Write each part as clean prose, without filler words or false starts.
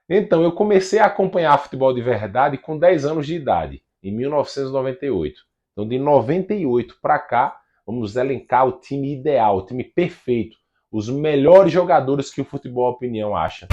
Então, eu comecei a acompanhar futebol de verdade com 10 anos de idade, em 1998. Então, de 98 para cá, vamos elencar o time ideal, o time perfeito, os melhores jogadores que o Futebol Opinião acha.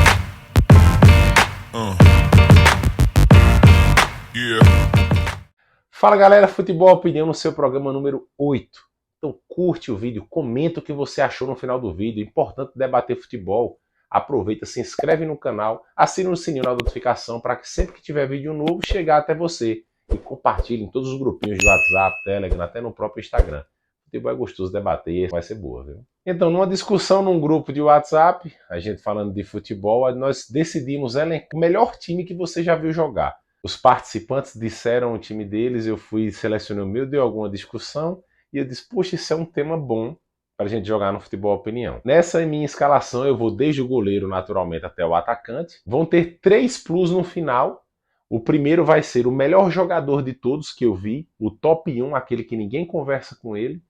Fala galera, Futebol Opinião no seu programa número 8. Então curte o vídeo, comenta o que você achou no final do vídeo. É importante debater futebol. Aproveita, se inscreve no canal, assina o sininho na notificação para que sempre que tiver vídeo novo chegar até você. E compartilhe em todos os grupinhos de WhatsApp, Telegram, até no próprio Instagram. Futebol é gostoso debater, vai ser boa, viu? Então, numa discussão num grupo de WhatsApp, a gente falando de futebol, nós decidimos elencar o melhor time que você já viu jogar. Os participantes disseram o time deles, eu fui selecionando o meu, deu alguma discussão, e eu disse, poxa, isso é um tema bom para a gente jogar no Futebol Opinião. Nessa minha escalação, eu vou desde o goleiro, naturalmente, até o atacante. Vão ter 3 plus no final. O primeiro vai ser o melhor jogador de todos que eu vi, o top 1, aquele que ninguém conversa com ele.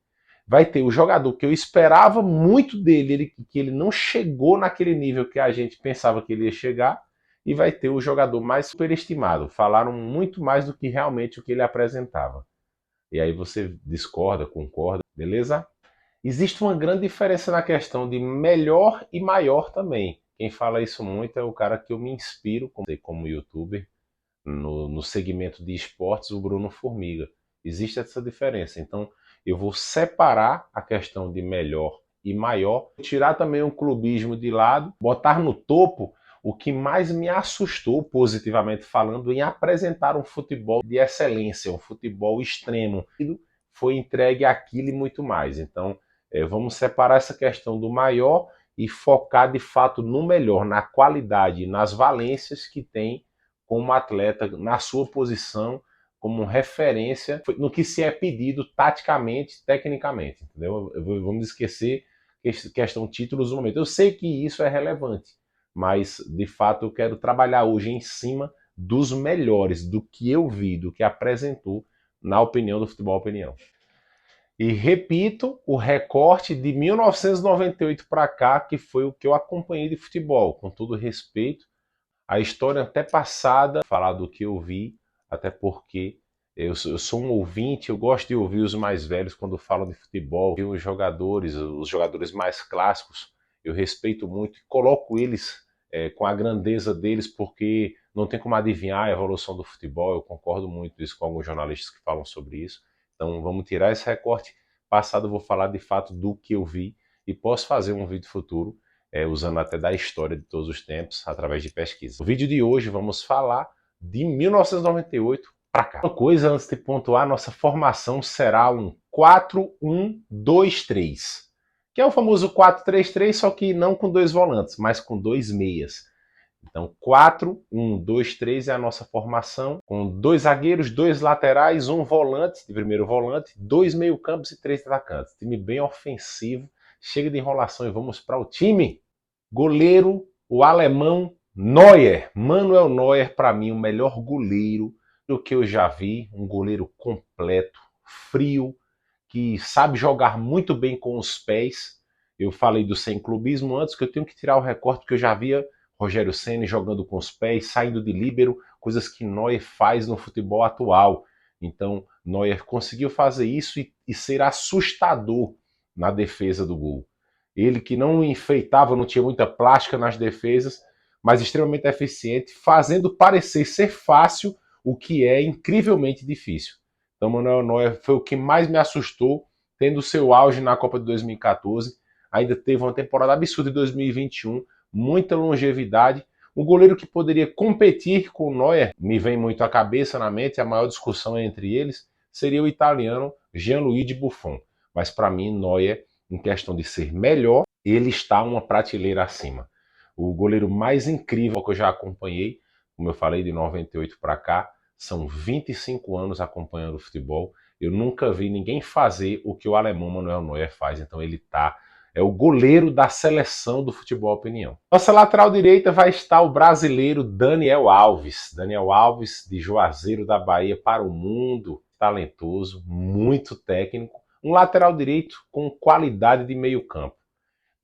Vai ter o jogador que eu esperava muito dele, que ele não chegou naquele nível que a gente pensava que ele ia chegar, e vai ter o jogador mais superestimado. Falaram muito mais do que realmente o que ele apresentava. E aí você discorda, concorda, beleza? Existe uma grande diferença na questão de melhor e maior também. Quem fala isso muito é o cara que eu me inspiro como youtuber no segmento de esportes, o Bruno Formiga. Existe essa diferença. Então, eu vou separar a questão de melhor e maior, tirar também o clubismo de lado, botar no topo o que mais me assustou, positivamente falando, em apresentar um futebol de excelência, um futebol extremo. Foi entregue aquilo e muito mais. Então, vamos separar essa questão do maior e focar de fato no melhor, na qualidade, nas valências que tem como atleta na sua posição, como referência no que se é pedido taticamente, tecnicamente, entendeu? Vamos esquecer questão títulos no momento. Eu sei que isso é relevante, mas de fato eu quero trabalhar hoje em cima dos melhores, do que eu vi, do que apresentou na opinião do Futebol Opinião. E repito, o recorte de 1998 para cá, que foi o que eu acompanhei de futebol, com todo respeito, a história até passada, falar do que eu vi, até porque eu sou um ouvinte, eu gosto de ouvir os mais velhos quando falam de futebol, os jogadores mais clássicos, eu respeito muito e coloco eles com a grandeza deles, porque não tem como adivinhar a evolução do futebol, eu concordo muito isso com alguns jornalistas que falam sobre isso. Então vamos tirar esse recorte passado, eu vou falar de fato do que eu vi e posso fazer um vídeo futuro usando até da história de todos os tempos, através de pesquisa. No vídeo de hoje vamos falar de 1998 para cá. Uma coisa antes de pontuar, nossa formação será um 4-1-2-3, que é o famoso 4-3-3, só que não com 2 volantes, mas com 2 meias. Então 4-1-2-3 é a nossa formação, com 2 zagueiros, 2 laterais, 1 volante, de primeiro volante, 2 meio-campos e 3 atacantes. Time bem ofensivo. Chega de enrolação e vamos para o time. Goleiro, o alemão Neuer. Manuel Neuer, para mim, o melhor goleiro do que eu já vi. Um goleiro completo, frio, que sabe jogar muito bem com os pés. Eu falei do sem clubismo antes, que eu tenho que tirar o recorte, porque eu já via Rogério Ceni jogando com os pés, saindo de líbero, coisas que Neuer faz no futebol atual. Então, Neuer conseguiu fazer isso e ser assustador na defesa do gol. Ele que não enfeitava, não tinha muita plástica nas defesas, mas extremamente eficiente, fazendo parecer ser fácil o que é incrivelmente difícil. Então, Manuel Neuer foi o que mais me assustou, tendo seu auge na Copa de 2014. Ainda teve uma temporada absurda em 2021, muita longevidade. Um goleiro que poderia competir com o Neuer, me vem muito à cabeça, na mente, a maior discussão entre eles, seria o italiano Gianluigi Buffon. Mas para mim, Neuer, em questão de ser melhor, ele está uma prateleira acima. O goleiro mais incrível que eu já acompanhei, como eu falei, de 98 para cá, são 25 anos acompanhando o futebol. Eu nunca vi ninguém fazer o que o alemão Manuel Neuer faz. Então ele é o goleiro da seleção do Futebol Opinião. Nossa lateral direita vai estar o brasileiro Daniel Alves. Daniel Alves, de Juazeiro da Bahia para o mundo, talentoso, muito técnico. Um lateral direito com qualidade de meio campo.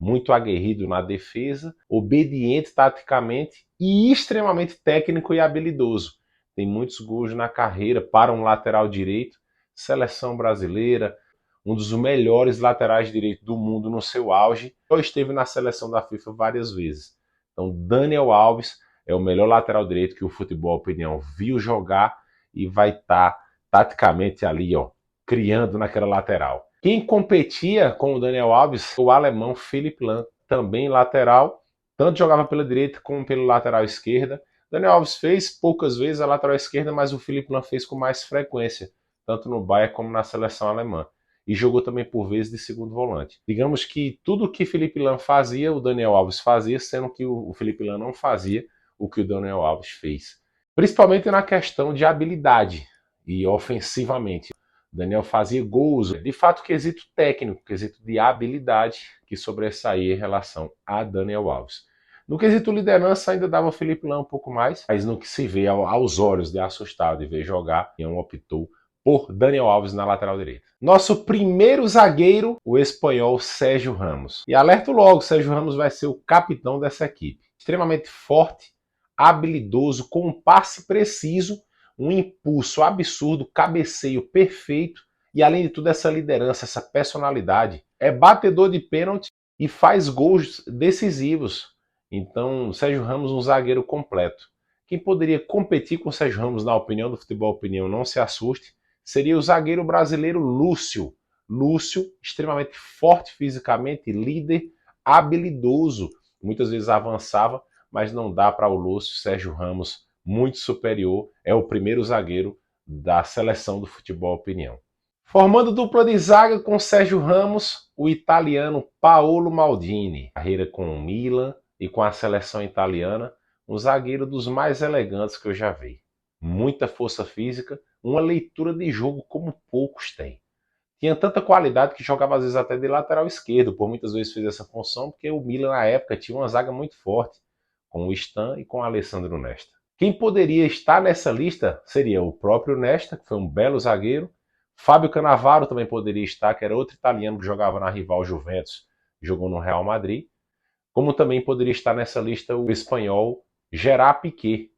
Muito aguerrido na defesa, obediente taticamente e extremamente técnico e habilidoso. Tem muitos gols na carreira para um lateral direito, seleção brasileira, um dos melhores laterais direitos do mundo no seu auge. Já esteve na seleção da FIFA várias vezes. Então, Daniel Alves é o melhor lateral direito que o Futebol Opinião viu jogar e vai estar taticamente ali, ó, criando naquela lateral. Quem competia com o Daniel Alves, o alemão Philipp Lahm, também lateral, tanto jogava pela direita como pela lateral esquerda. Daniel Alves fez poucas vezes a lateral esquerda, mas o Philipp Lahm fez com mais frequência, tanto no Bayern como na seleção alemã. E jogou também por vezes de segundo volante. Digamos que tudo que Philipp Lahm fazia, o Daniel Alves fazia, sendo que o Philipp Lahm não fazia o que o Daniel Alves fez. Principalmente na questão de habilidade e ofensivamente. Daniel fazia gols, de fato, quesito técnico, quesito de habilidade que sobressaía em relação a Daniel Alves. No quesito liderança, ainda dava o Philipp Lahm um pouco mais, mas no que se vê aos olhos de assustado e ver jogar, Ian optou por Daniel Alves na lateral direita. Nosso primeiro zagueiro, o espanhol Sérgio Ramos. E alerto logo, Sérgio Ramos vai ser o capitão dessa equipe. Extremamente forte, habilidoso, com um passe preciso, um impulso absurdo, cabeceio perfeito e, além de tudo, essa liderança, essa personalidade. É batedor de pênalti e faz gols decisivos. Então, Sérgio Ramos, um zagueiro completo. Quem poderia competir com o Sérgio Ramos, na opinião do Futebol Opinião, não se assuste, seria o zagueiro brasileiro Lúcio. Lúcio, extremamente forte fisicamente, líder, habilidoso. Muitas vezes avançava, mas não dá para o Lúcio. Sérgio Ramos, muito superior, é o primeiro zagueiro da seleção do Futebol Opinião. Formando dupla de zaga com Sérgio Ramos, o italiano Paolo Maldini. Carreira com o Milan e com a seleção italiana, um zagueiro dos mais elegantes que eu já vi. Muita força física, uma leitura de jogo como poucos têm. Tinha tanta qualidade que jogava às vezes até de lateral esquerdo, por muitas vezes fez essa função, porque o Milan na época tinha uma zaga muito forte, com o Stan e com o Alessandro Nesta. Quem poderia estar nessa lista seria o próprio Nesta, que foi um belo zagueiro. Fábio Cannavaro também poderia estar, que era outro italiano que jogava na rival Juventus, jogou no Real Madrid. Como também poderia estar nessa lista o espanhol Gerard Piqué,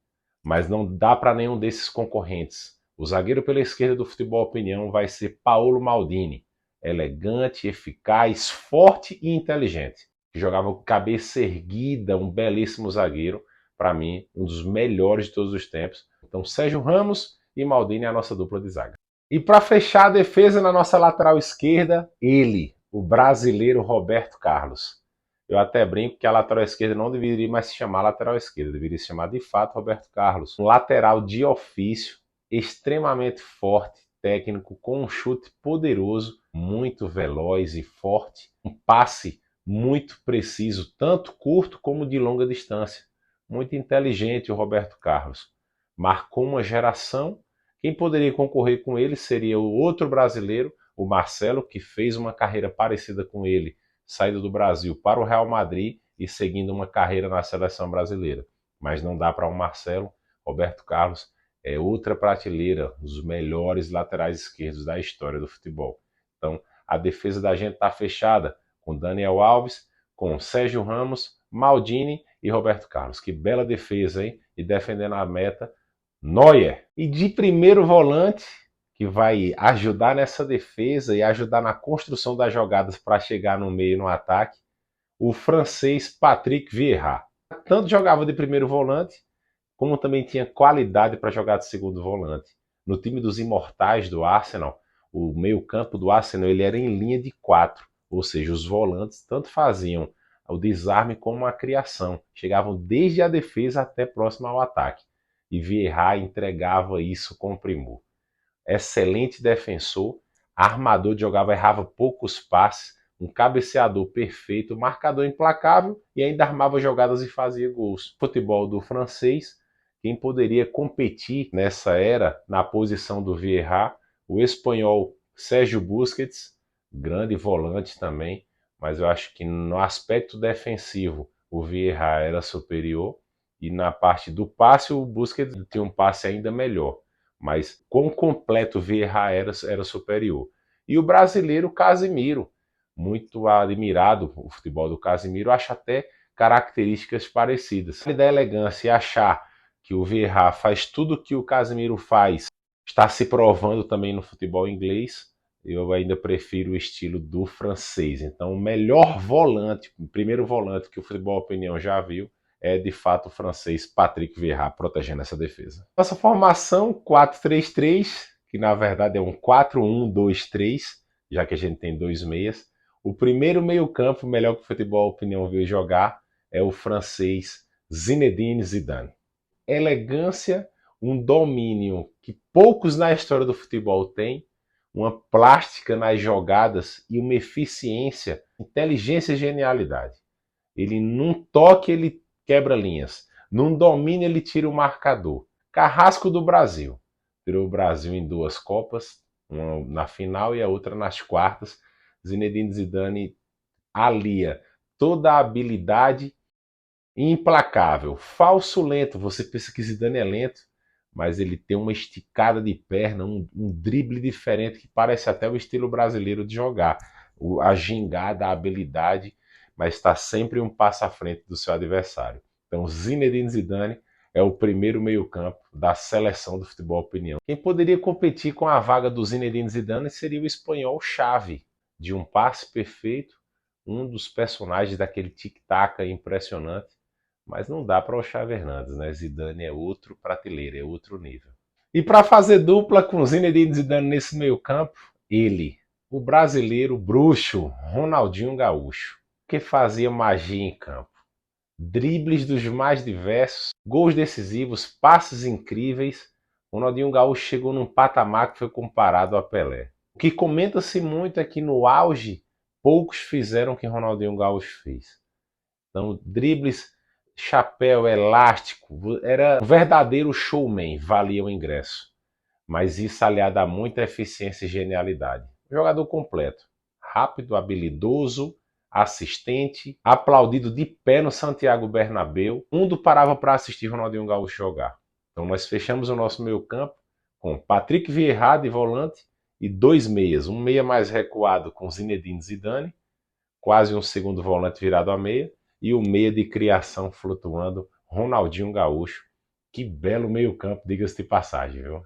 mas não dá para nenhum desses concorrentes. O zagueiro pela esquerda do Futebol Opinião vai ser Paolo Maldini, elegante, eficaz, forte e inteligente, que jogava com cabeça erguida, um belíssimo zagueiro, para mim, um dos melhores de todos os tempos. Então, Sérgio Ramos e Maldini é a nossa dupla de zaga. E para fechar a defesa na nossa lateral esquerda, ele, o brasileiro Roberto Carlos. Eu até brinco que a lateral esquerda não deveria mais se chamar lateral esquerda, deveria se chamar de fato Roberto Carlos. Um lateral de ofício, extremamente forte, técnico, com um chute poderoso, muito veloz e forte, um passe muito preciso, tanto curto como de longa distância. Muito inteligente o Roberto Carlos. Marcou uma geração. Quem poderia concorrer com ele seria o outro brasileiro, o Marcelo, que fez uma carreira parecida com ele, saído do Brasil para o Real Madrid e seguindo uma carreira na seleção brasileira. Mas não dá para o Marcelo. Roberto Carlos é outra prateleira, os melhores laterais esquerdos da história do futebol. Então, a defesa da gente está fechada com Daniel Alves, com Sérgio Ramos, Maldini e Roberto Carlos. Que bela defesa, hein? E defendendo a meta, Neuer. E de primeiro volante, que vai ajudar nessa defesa e ajudar na construção das jogadas para chegar no meio no ataque, o francês Patrick Vieira. Tanto jogava de primeiro volante, como também tinha qualidade para jogar de segundo volante. No time dos imortais do Arsenal, o meio-campo do Arsenal ele era em linha de 4, ou seja, os volantes tanto faziam o desarme como a criação, chegavam desde a defesa até próximo ao ataque. E Vieira entregava isso com primor. Excelente defensor, armador, jogava, errava poucos passes, um cabeceador perfeito, marcador implacável e ainda armava jogadas e fazia gols. Futebol do francês, quem poderia competir nessa era na posição do Vieira, o espanhol Sérgio Busquets, grande volante também, mas eu acho que no aspecto defensivo o Vieira era superior e na parte do passe o Busquets tinha um passe ainda melhor. Mas quão completo o Vieira era superior. E o brasileiro Casemiro, muito admirado o futebol do Casemiro, acho até características parecidas. Da elegância e achar que o Vieira faz tudo que o Casemiro faz, está se provando também no futebol inglês, eu ainda prefiro o estilo do francês. Então, o melhor volante, o primeiro volante que o Futebol Opinião já viu, é de fato o francês Patrick Vieira protegendo essa defesa. Nossa formação 4-3-3, que na verdade é um 4-1-2-3, já que a gente tem dois meias. O primeiro meio-campo, melhor que o Futebol Opinião viu jogar, é o francês Zinedine Zidane. Elegância, um domínio que poucos na história do futebol têm, uma plástica nas jogadas e uma eficiência, inteligência e genialidade. Ele num toque ele quebra linhas, num domínio ele tira o marcador. Carrasco do Brasil. Tirou o Brasil em duas Copas, uma na final e a outra nas quartas. Zinedine Zidane alia toda a habilidade implacável. Falso lento, você pensa que Zidane é lento, mas ele tem uma esticada de perna, um drible diferente que parece até o estilo brasileiro de jogar. A gingada, a habilidade, mas está sempre um passo à frente do seu adversário. Então, Zinedine Zidane é o primeiro meio-campo da seleção do Futebol Opinião. Quem poderia competir com a vaga do Zinedine Zidane seria o espanhol Xavi, de um passe perfeito, um dos personagens daquele tic-tac impressionante. Mas não dá para o Xavi Hernandes, né? Zidane é outro prateleira, é outro nível. E para fazer dupla com Zinedine Zidane nesse meio-campo, ele, o brasileiro bruxo Ronaldinho Gaúcho, que fazia magia em campo. Dribles dos mais diversos, gols decisivos, passes incríveis. Ronaldinho Gaúcho chegou num patamar que foi comparado a Pelé. O que comenta-se muito é que no auge, poucos fizeram o que Ronaldinho Gaúcho fez. Então, dribles, chapéu, elástico, era um verdadeiro showman, valia o ingresso. Mas isso aliado a muita eficiência e genialidade. Jogador completo, rápido, habilidoso, assistente, aplaudido de pé no Santiago Bernabéu. O mundo parava para assistir Ronaldinho Gaúcho jogar. Então nós fechamos o nosso meio campo com Patrick Vieira de volante e dois meias. Um meia mais recuado com Zinedine Zidane, quase um segundo volante virado a meia, e o meia de criação flutuando, Ronaldinho Gaúcho. Que belo meio campo, diga-se de passagem, viu?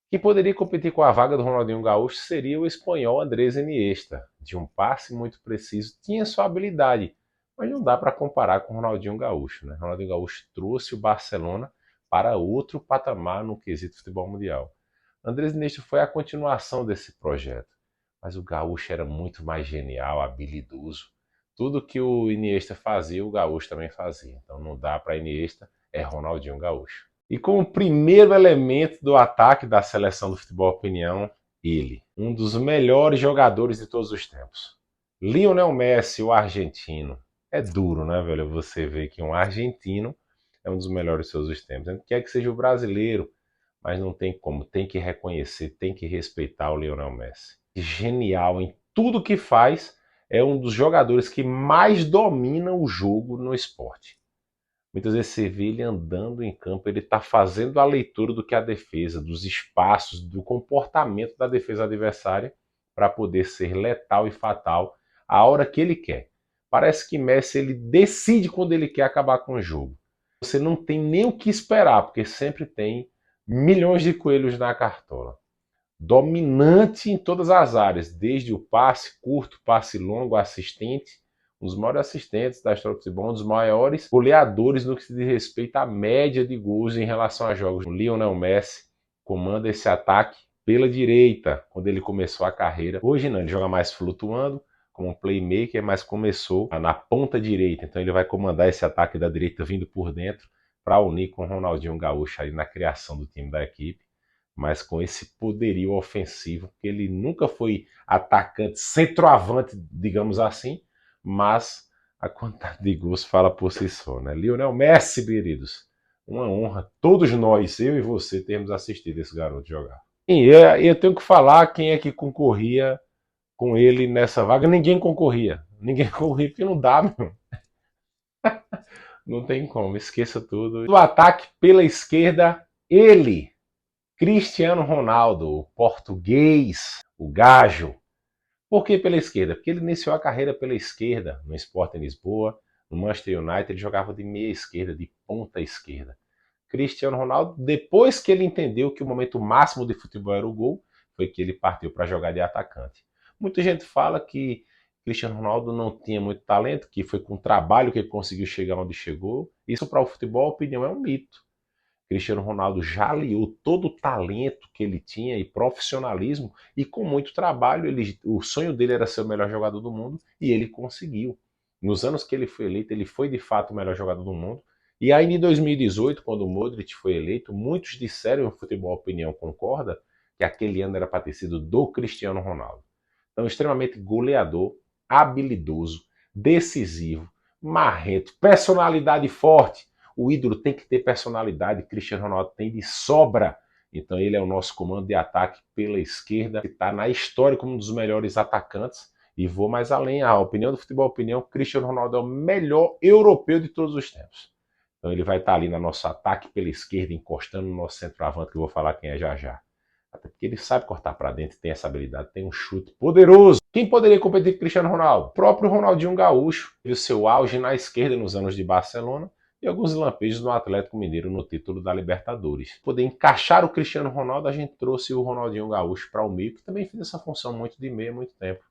Quem poderia competir com a vaga do Ronaldinho Gaúcho seria o espanhol Andrés Iniesta. De um passe muito preciso, tinha sua habilidade, mas não dá para comparar com o Ronaldinho Gaúcho, né? Ronaldinho Gaúcho trouxe o Barcelona para outro patamar no quesito futebol mundial. Andrés Iniesta foi a continuação desse projeto, mas o Gaúcho era muito mais genial, habilidoso. Tudo que o Iniesta fazia, o Gaúcho também fazia. Então não dá para Iniesta, é Ronaldinho Gaúcho. E como primeiro elemento do ataque da seleção do Futebol Opinião, ele, um dos melhores jogadores de todos os tempos. Lionel Messi, o argentino. É duro, né, velho? Você vê que um argentino é um dos melhores de todos os tempos. Não quer que seja o brasileiro, mas não tem como. Tem que reconhecer, tem que respeitar o Lionel Messi. Genial em tudo que faz, é um dos jogadores que mais domina o jogo no esporte. Muitas vezes você vê ele andando em campo, ele está fazendo a leitura do que a defesa, dos espaços, do comportamento da defesa adversária para poder ser letal e fatal a hora que ele quer. Parece que Messi ele decide quando ele quer acabar com o jogo. Você não tem nem o que esperar, porque sempre tem milhões de coelhos na cartola. Dominante em todas as áreas, desde o passe curto, passe longo, assistente, um dos maiores assistentes da história do futebol, um dos maiores goleadores no que se diz respeito à média de gols em relação a jogos. O Lionel Messi comanda esse ataque pela direita, quando ele começou a carreira. Hoje não, ele joga mais flutuando, como um playmaker, mas começou na ponta direita. Então ele vai comandar esse ataque da direita vindo por dentro para unir com o Ronaldinho Gaúcho aí na criação do time da equipe, mas com esse poderio ofensivo, porque ele nunca foi atacante, centroavante, digamos assim, mas a quantidade de gols fala por si só, né? Lionel Messi, queridos, uma honra, todos nós, eu e você, termos assistido esse garoto jogar. E eu tenho que falar quem é que concorria com ele nessa vaga. Ninguém concorria porque não dá, meu. Não tem como, esqueça tudo. Do ataque pela esquerda, ele, Cristiano Ronaldo, o português, o gajo. Por que pela esquerda? Porque ele iniciou a carreira pela esquerda no Sporting Lisboa, No Manchester United ele jogava de meia esquerda, de ponta esquerda. Cristiano Ronaldo, depois que ele entendeu que o momento máximo de futebol era o gol, foi que ele partiu para jogar de atacante. Muita gente fala que Cristiano Ronaldo não tinha muito talento, que foi com trabalho que ele conseguiu chegar onde chegou. Isso para o futebol, a opinião, é um mito. Cristiano Ronaldo já aliou todo o talento que ele tinha e profissionalismo, e com muito trabalho, o sonho dele era ser o melhor jogador do mundo, e ele conseguiu. Nos anos que ele foi eleito, ele foi de fato o melhor jogador do mundo. E aí em 2018, quando o Modric foi eleito, muitos disseram, e o Futebol Opinião concorda, que aquele ano era para ter sido do Cristiano Ronaldo. Então, extremamente goleador, habilidoso, decisivo, marrento, personalidade forte. O ídolo tem que ter personalidade, Cristiano Ronaldo tem de sobra. Então ele é o nosso comando de ataque pela esquerda, que está na história como um dos melhores atacantes. E vou mais além, a opinião do Futebol Opinião, Cristiano Ronaldo é o melhor europeu de todos os tempos. Então ele vai estar ali no nosso ataque pela esquerda, encostando no nosso centroavante, que eu vou falar quem é já já. Até porque ele sabe cortar para dentro, tem essa habilidade, tem um chute poderoso. Quem poderia competir com o Cristiano Ronaldo? O próprio Ronaldinho Gaúcho, teve o seu auge na esquerda nos anos de Barcelona, e alguns lampejos no Atlético Mineiro no título da Libertadores. Poder encaixar o Cristiano Ronaldo, a gente trouxe o Ronaldinho Gaúcho para o meio, que também fez essa função muito de meio há muito tempo.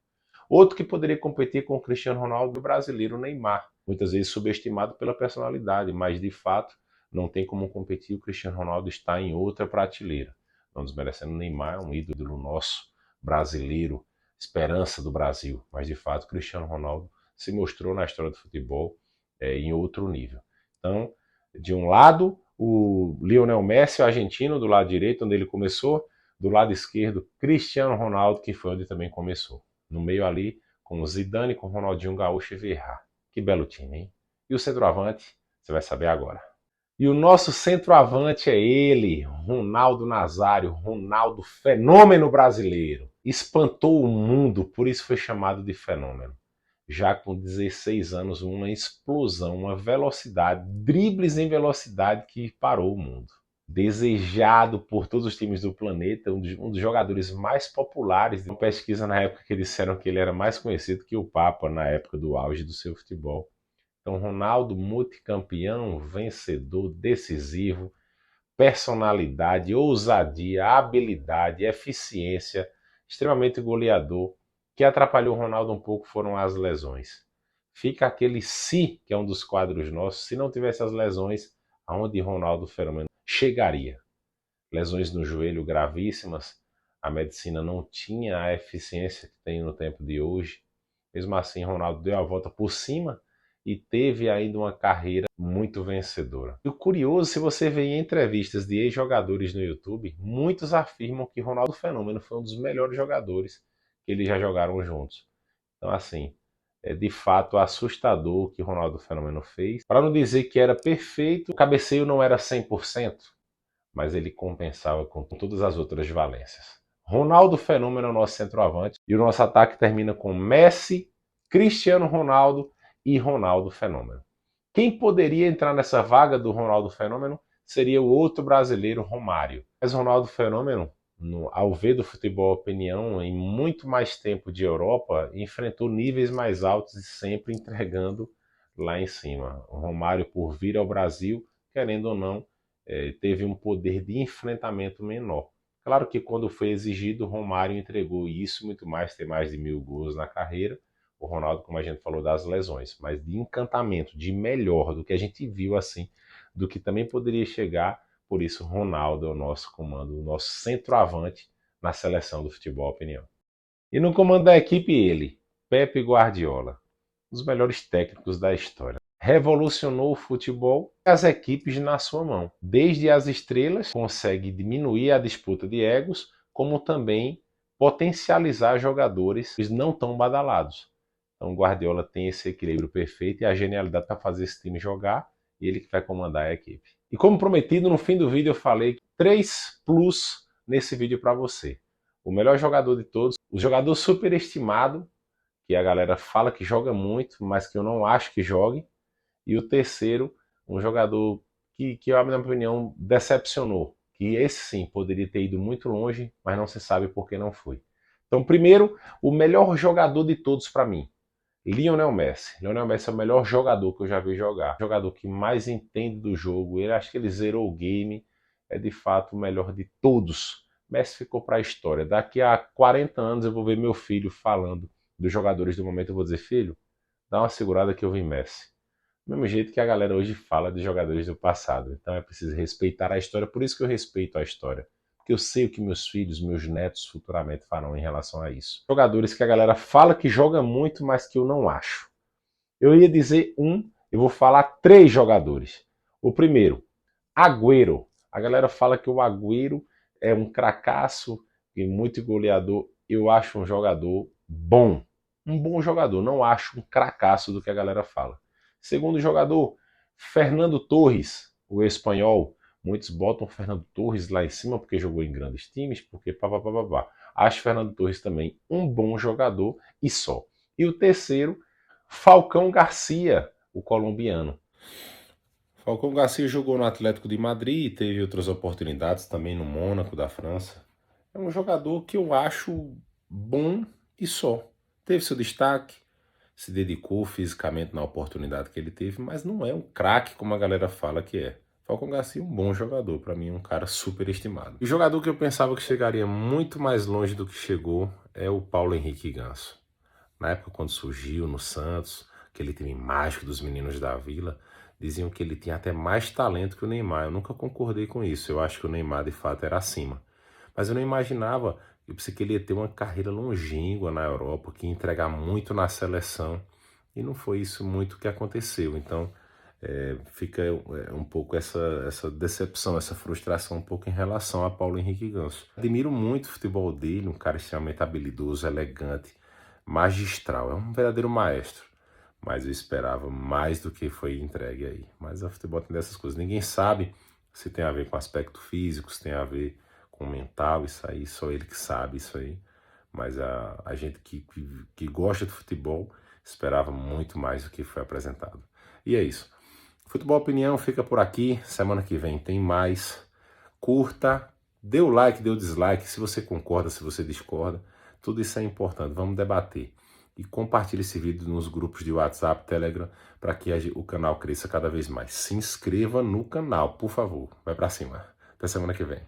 Outro que poderia competir com o Cristiano Ronaldo, o brasileiro Neymar, muitas vezes subestimado pela personalidade, mas de fato não tem como competir, o Cristiano Ronaldo está em outra prateleira. Não desmerecendo o Neymar, é um ídolo nosso, brasileiro, esperança do Brasil, mas de fato o Cristiano Ronaldo se mostrou na história do futebol em outro nível. Então, de um lado, o Lionel Messi, o argentino, do lado direito, onde ele começou, do lado esquerdo, Cristiano Ronaldo, que foi onde também começou. No meio ali, com o Zidane, com o Ronaldinho Gaúcho e Vieira. Que belo time, hein? E o centroavante, você vai saber agora. E o nosso centroavante é ele, Ronaldo Nazário, Ronaldo fenômeno brasileiro. Espantou o mundo, por isso foi chamado de fenômeno. Já com 16 anos, uma explosão, uma velocidade, dribles em velocidade que parou o mundo. Desejado por todos os times do planeta, um dos jogadores mais populares. Uma pesquisa na época que disseram que ele era mais conhecido que o Papa na época do auge do seu futebol. Então, Ronaldo, multicampeão, vencedor, decisivo, personalidade, ousadia, habilidade, eficiência, extremamente goleador. O que atrapalhou o Ronaldo um pouco foram as lesões. Fica aquele se, que é um dos quadros nossos, se não tivesse as lesões, aonde Ronaldo Fenômeno chegaria? Lesões no joelho gravíssimas, a medicina não tinha a eficiência que tem no tempo de hoje. Mesmo assim, Ronaldo deu a volta por cima e teve ainda uma carreira muito vencedora. E o curioso, se você vê em entrevistas de ex-jogadores no YouTube, muitos afirmam que Ronaldo Fenômeno foi um dos melhores jogadores que eles já jogaram juntos. Então, assim, é de fato assustador o que Ronaldo Fenômeno fez. Para não dizer que era perfeito, o cabeceio não era 100%, mas ele compensava com todas as outras valências. Ronaldo Fenômeno é o nosso centroavante e o nosso ataque termina com Messi, Cristiano Ronaldo e Ronaldo Fenômeno. Quem poderia entrar nessa vaga do Ronaldo Fenômeno seria o outro brasileiro, Romário. Mas Ronaldo Fenômeno, ao ver do Futebol Opinião, em muito mais tempo de Europa, enfrentou níveis mais altos e sempre entregando lá em cima. O Romário, por vir ao Brasil, querendo ou não, teve um poder de enfrentamento menor. Claro que quando foi exigido, o Romário entregou isso, muito mais, tem mais de 1000 gols na carreira. O Ronaldo, como a gente falou, das lesões, mas de encantamento, de melhor, do que a gente viu assim, do que também poderia chegar. Por isso, Ronaldo é o nosso comando, o nosso centroavante na seleção do Futebol Opinião. E no comando da equipe, ele, Pepe Guardiola, um dos melhores técnicos da história. Revolucionou o futebol e as equipes na sua mão. Desde as estrelas, consegue diminuir a disputa de egos, como também potencializar jogadores não tão badalados. Então, o Guardiola tem esse equilíbrio perfeito e a genialidade para fazer esse time jogar, e ele que vai comandar a equipe. E como prometido, no fim do vídeo eu falei 3 plus nesse vídeo para você. O melhor jogador de todos, o jogador superestimado, que a galera fala que joga muito, mas que eu não acho que jogue. E o terceiro, um jogador que na minha opinião, decepcionou. Que esse sim poderia ter ido muito longe, mas não se sabe por que não foi. Então, primeiro, o melhor jogador de todos para mim, Lionel Messi. Lionel Messi é o melhor jogador que eu já vi jogar. O jogador que mais entende do jogo. Ele acho que ele zerou o game. É de fato o melhor de todos. Messi ficou para a história. Daqui a 40 anos eu vou ver meu filho falando dos jogadores do momento. Eu vou dizer, filho, dá uma segurada que eu vi Messi. Do mesmo jeito que a galera hoje fala de jogadores do passado. Então é preciso respeitar a história. Por isso que eu respeito a história. Porque eu sei o que meus filhos, meus netos futuramente farão em relação a isso. Jogadores que a galera fala que joga muito, mas que eu não acho. Eu ia dizer eu vou falar 3 jogadores. O primeiro, Agüero. A galera fala que o Agüero é um cracaço e muito goleador. Eu acho um jogador bom. Um bom jogador. Não acho um cracaço do que a galera fala. Segundo jogador, Fernando Torres, o espanhol. Muitos botam Fernando Torres lá em cima porque jogou em grandes times, porque pá. Acho Fernando Torres também um bom jogador e só. E o terceiro, Falcão Garcia, o colombiano. Falcão Garcia jogou no Atlético de Madrid e teve outras oportunidades também no Mônaco da França. É um jogador que eu acho bom e só. Teve seu destaque, se dedicou fisicamente na oportunidade que ele teve, mas não é um craque como a galera fala que é. Falcão Garcia é um bom jogador, para mim é um cara super estimado. E o jogador que eu pensava que chegaria muito mais longe do que chegou é o Paulo Henrique Ganso. Na época quando surgiu no Santos, aquele time mágico dos meninos da Vila, diziam que ele tinha até mais talento que o Neymar. Eu nunca concordei com isso, eu acho que o Neymar de fato era acima. Mas eu não imaginava, eu pensei que ele ia ter uma carreira longínqua na Europa, que ia entregar muito na seleção, e não foi isso muito que aconteceu. Então fica um pouco essa decepção, essa frustração um pouco em relação a Paulo Henrique Ganso. Admiro muito o futebol dele, um cara extremamente habilidoso, elegante, magistral, é um verdadeiro maestro. Mas eu esperava mais do que foi entregue aí. Mas o futebol tem dessas coisas. Ninguém sabe se tem a ver com aspecto físico, se tem a ver com mental, isso aí, só ele que sabe isso aí. Mas a gente que gosta de futebol esperava muito mais do que foi apresentado. E é isso. Futebol Opinião fica por aqui. Semana que vem tem mais. Curta, dê o like, dê o dislike, se você concorda, se você discorda. Tudo isso é importante. Vamos debater. E compartilhe esse vídeo nos grupos de WhatsApp, Telegram, para que o canal cresça cada vez mais. Se inscreva no canal, por favor. Vai para cima. Até semana que vem.